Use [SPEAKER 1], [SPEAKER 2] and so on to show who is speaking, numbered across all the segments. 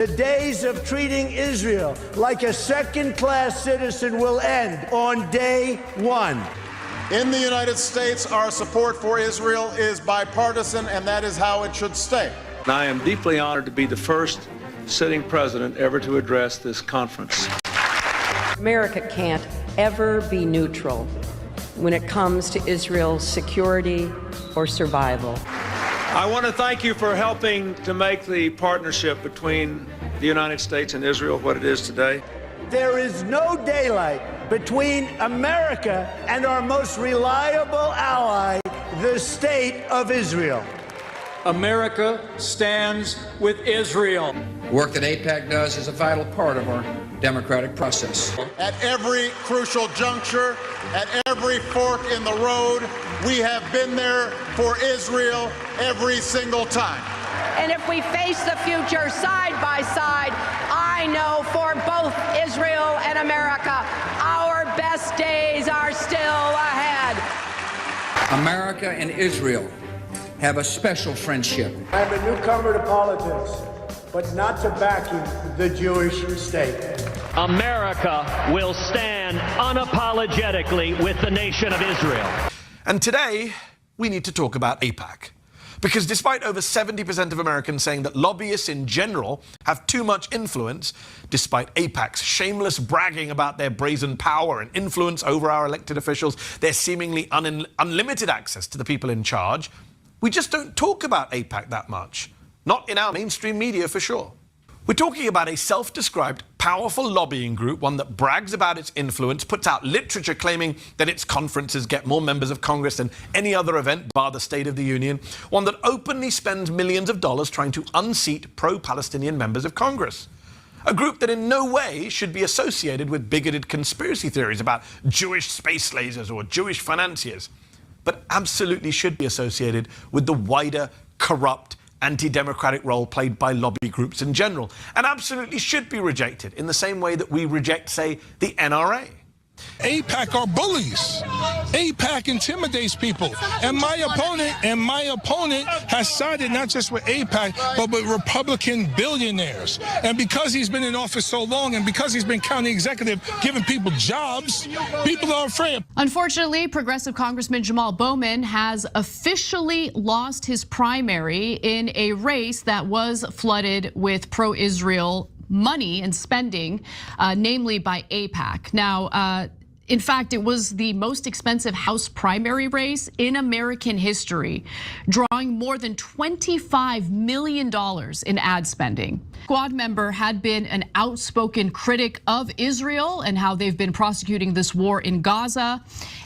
[SPEAKER 1] The days of treating Israel like a second-class citizen will end on day one.
[SPEAKER 2] In the United States, our support for Israel is bipartisan, and that is how it should stay.
[SPEAKER 3] I am deeply honored to be the first sitting president ever to address this conference.
[SPEAKER 4] America can't ever be neutral when it comes to Israel's security or survival.
[SPEAKER 3] I want to thank you for helping to make the partnership between the United States and Israel what it is today.
[SPEAKER 1] There is no daylight between America and our most reliable ally, the State of Israel.
[SPEAKER 5] America stands with Israel.
[SPEAKER 6] The work that AIPAC does is a vital part of our democratic process.
[SPEAKER 2] At every crucial juncture, at every fork in the road, we have been there for Israel every single time.
[SPEAKER 7] And if we face the future side by side, I know for both Israel and America, our best days are still ahead.
[SPEAKER 6] America and Israel have a special friendship.
[SPEAKER 1] I'm a newcomer to politics, but not to backing the Jewish state.
[SPEAKER 8] America will stand unapologetically with the nation of Israel.
[SPEAKER 9] And today, we need to talk about AIPAC. Because despite over 70% of Americans saying that lobbyists in general have too much influence, despite AIPAC's shameless bragging about their brazen power and influence over our elected officials, their seemingly unlimited access to the people in charge, we just don't talk about AIPAC that much. Not in our mainstream media, for sure. We're talking about a self-described powerful lobbying group, one that brags about its influence, puts out literature claiming that its conferences get more members of Congress than any other event bar the State of the Union, one that openly spends millions of dollars trying to unseat pro-Palestinian members of Congress. A group that in no way should be associated with bigoted conspiracy theories about Jewish space lasers or Jewish financiers, but absolutely should be associated with the wider, corrupt, anti-democratic role played by lobby groups in general, and absolutely should be rejected in the same way that we reject, say, the NRA.
[SPEAKER 10] AIPAC are bullies. AIPAC intimidates people. And my opponent has sided not just with AIPAC, but with Republican billionaires. And because he's been in office so long, and because he's been county executive giving people jobs, people are afraid.
[SPEAKER 11] Unfortunately, progressive Congressman Jamal Bowman has officially lost his primary in a race that was flooded with pro-Israel money and spending, namely by AIPAC. Now, in fact, it was the most expensive House primary race in American history, drawing more than $25 million in ad spending. Squad member had been an outspoken critic of Israel and how they've been prosecuting this war in Gaza,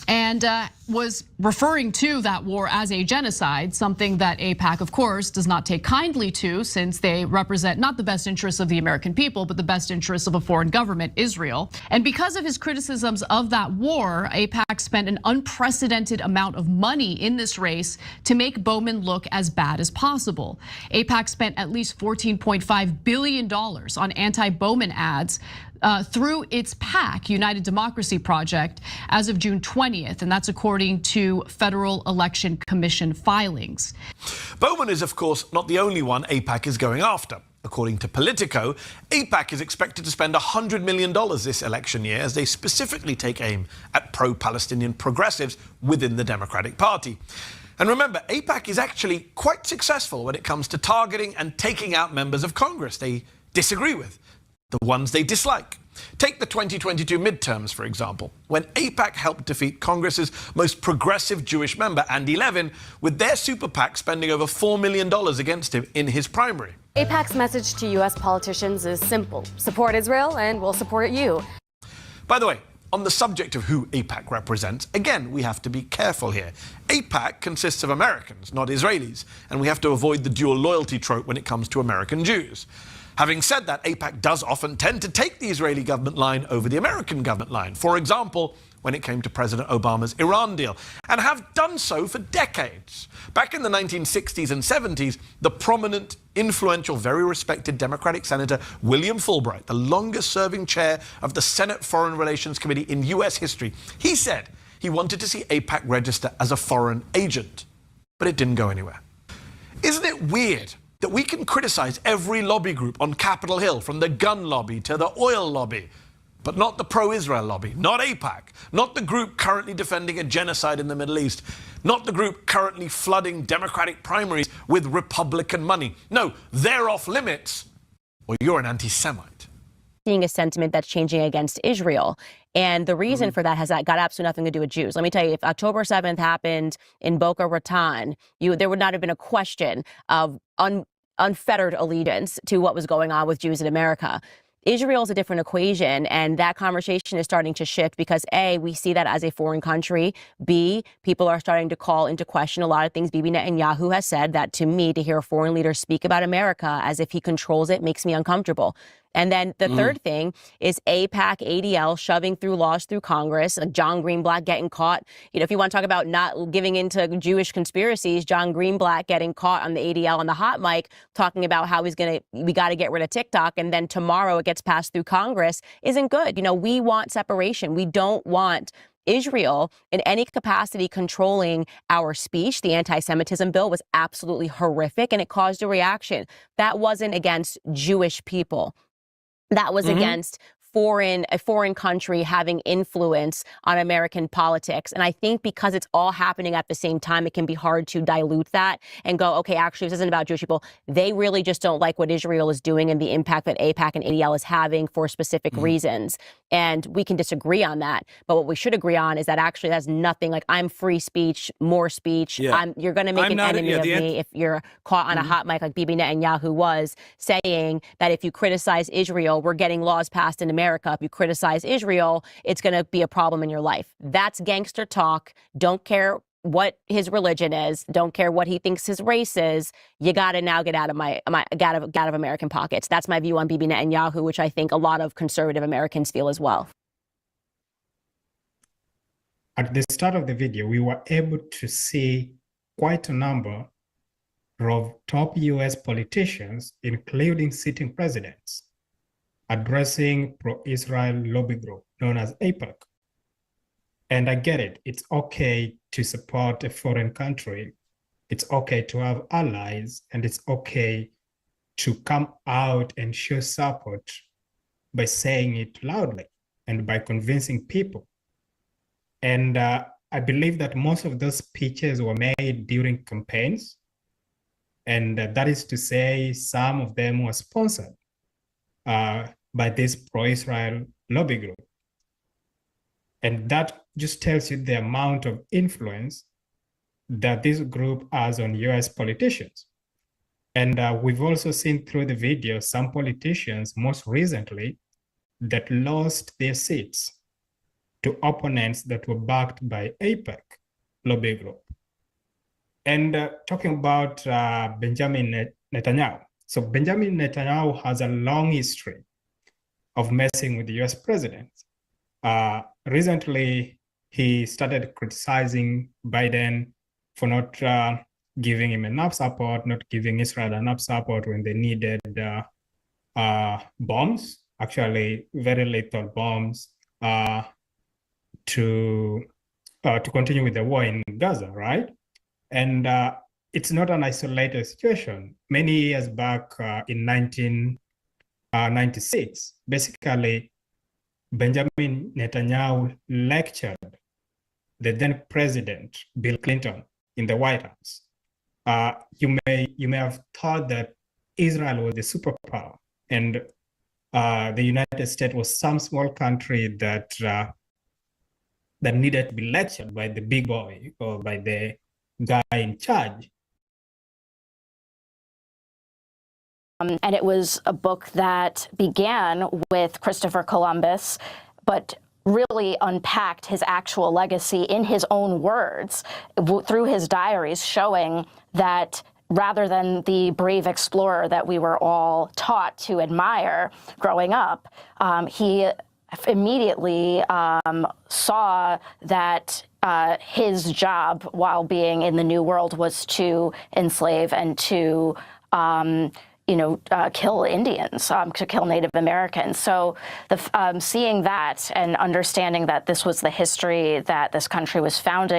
[SPEAKER 11] and was referring to that war as a genocide, something that AIPAC, of course, does not take kindly to, since they represent not the best interests of the American people, but the best interests of a foreign government, Israel. And because of his criticisms of that war, AIPAC spent an unprecedented amount of money in this race to make Bowman look as bad as possible. AIPAC spent at least $14.5 billion on anti-Bowman ads through its PAC, United Democracy Project, as of June 20th, and that's according to Federal Election Commission filings.
[SPEAKER 9] Bowman is, of course, not the only one AIPAC is going after. According to Politico, AIPAC is expected to spend $100 million this election year as they specifically take aim at pro-Palestinian progressives within the Democratic Party. And remember, AIPAC is actually quite successful when it comes to targeting and taking out members of Congress they disagree with, the ones they dislike. Take the 2022 midterms, for example, when AIPAC helped defeat Congress's most progressive Jewish member, Andy Levin, with their super PAC spending over $4 million against him in his primary.
[SPEAKER 12] AIPAC's message to U.S. politicians is simple. Support Israel and we'll support you.
[SPEAKER 9] By the way, on the subject of who AIPAC represents, again, we have to be careful here. AIPAC consists of Americans, not Israelis, and we have to avoid the dual loyalty trope when it comes to American Jews. Having said that, AIPAC does often tend to take the Israeli government line over the American government line. For example, when it came to President Obama's Iran deal, and have done so for decades. Back in the 1960s and 70s, the prominent, influential, very respected Democratic Senator William Fulbright, the longest-serving chair of the Senate Foreign Relations Committee in U.S. history, he said he wanted to see AIPAC register as a foreign agent, but it didn't go anywhere. Isn't it weird that we can criticize every lobby group on Capitol Hill, from the gun lobby to the oil lobby, but not the pro-Israel lobby, not AIPAC, not the group currently defending a genocide in the Middle East, not the group currently flooding Democratic primaries with Republican money. No, they're off limits, or you're an anti-Semite.
[SPEAKER 13] Seeing a sentiment that's changing against Israel. And the reason for that has got absolutely nothing to do with Jews. Let me tell you, if October 7th happened in Boca Raton, there would not have been a question of unfettered allegiance to what was going on with Jews in America. Israel is a different equation, and that conversation is starting to shift because A, we see that as a foreign country. B, people are starting to call into question a lot of things Bibi Netanyahu has said. That, to me, to hear a foreign leader speak about America as if he controls it makes me uncomfortable. And then the third thing is AIPAC, ADL shoving through laws through Congress, John Greenblatt getting caught. If you want to talk about not giving into Jewish conspiracies, John Greenblatt getting caught on the ADL on the hot mic, talking about how we got to get rid of TikTok. And then tomorrow it gets passed through Congress isn't good. We want separation. We don't want Israel in any capacity controlling our speech. The anti-Semitism bill was absolutely horrific, and it caused a reaction. That wasn't against Jewish people. That was against a foreign country having influence on American politics. And I think because it's all happening at the same time, it can be hard to dilute that and go, okay, actually, this isn't about Jewish people. They really just don't like what Israel is doing and the impact that AIPAC and ADL is having for specific reasons. And we can disagree on that. But what we should agree on is that actually that's nothing like I'm free speech, more speech.
[SPEAKER 14] Yeah.
[SPEAKER 13] You're going to make an enemy of me if you're caught on a hot mic like Bibi Netanyahu was saying that if you criticize Israel, we're getting laws passed in America. If you criticize Israel, it's going to be a problem in your life. That's gangster talk. Don't care what his religion is. Don't care what he thinks his race is. You got to now get out of American pockets. That's my view on Bibi Netanyahu, which I think a lot of conservative Americans feel as well.
[SPEAKER 15] At the start of the video, we were able to see quite a number of top US politicians, including sitting presidents, addressing pro-Israel lobby group known as AIPAC. And I get it. It's okay to support a foreign country. It's okay to have allies, and it's okay to come out and show support by saying it loudly and by convincing people. And I believe that most of those speeches were made during campaigns. And that is to say, some of them were sponsored by this pro-Israel lobby group. And that just tells you the amount of influence that this group has on US politicians. And we've also seen through the video some politicians, most recently, that lost their seats to opponents that were backed by AIPAC lobby group. And talking about Benjamin Netanyahu. So Benjamin Netanyahu has a long history of messing with the US president. Recently, he started criticizing Biden for not giving him enough support, not giving Israel enough support when they needed bombs, actually very lethal bombs, to continue with the war in Gaza, right? And it's not an isolated situation. Many years back in 1996, basically, Benjamin Netanyahu lectured the then president, Bill Clinton, in the White House. You may have thought that Israel was the superpower and the United States was some small country that needed to be lectured by the big boy or by the guy in charge.
[SPEAKER 16] And it was a book that began with Christopher Columbus, but really unpacked his actual legacy in his own words through his diaries, showing that rather than the brave explorer that we were all taught to admire growing up, he immediately saw that his job while being in the New World was to enslave and to kill Indians, to kill Native Americans. So seeing that and understanding that this was the history that this country was founded